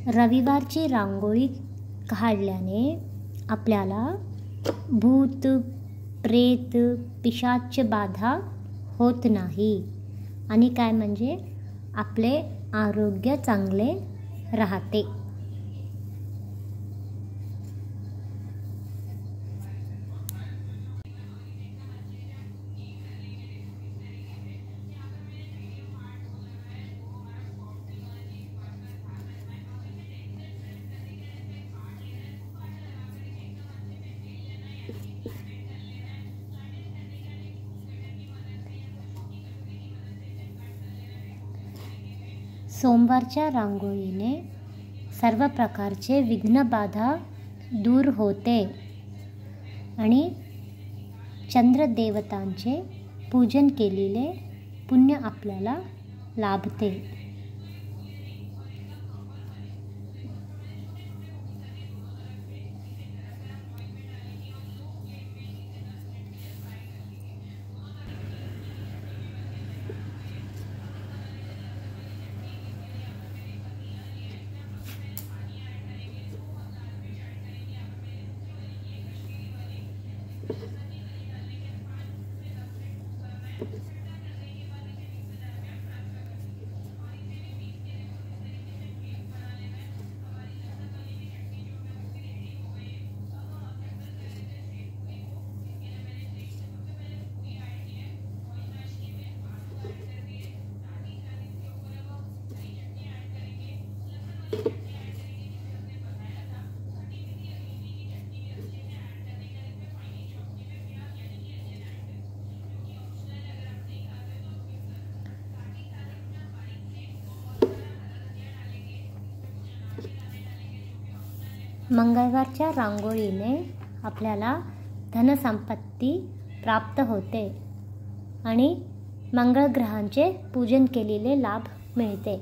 रविवारची रांगोळी काढल्याने आपल्याला भूत प्रेत पिशाच बाधा होत नाही आणि काय म्हणजे आपले आरोग्य चांगले राहते. सोमवारच्या रांगोळीने सर्व प्रकारचे विघ्नबाधा दूर होते आणि चंद्रदेवतांचे पूजन केलेले पुण्य आपल्याला लाभते. मंगळवारच्या रांगोळीने आपल्याला धनसंपत्ती प्राप्त होते आणि मंगळ ग्रहांचे पूजन केलेले लाभ मिळते.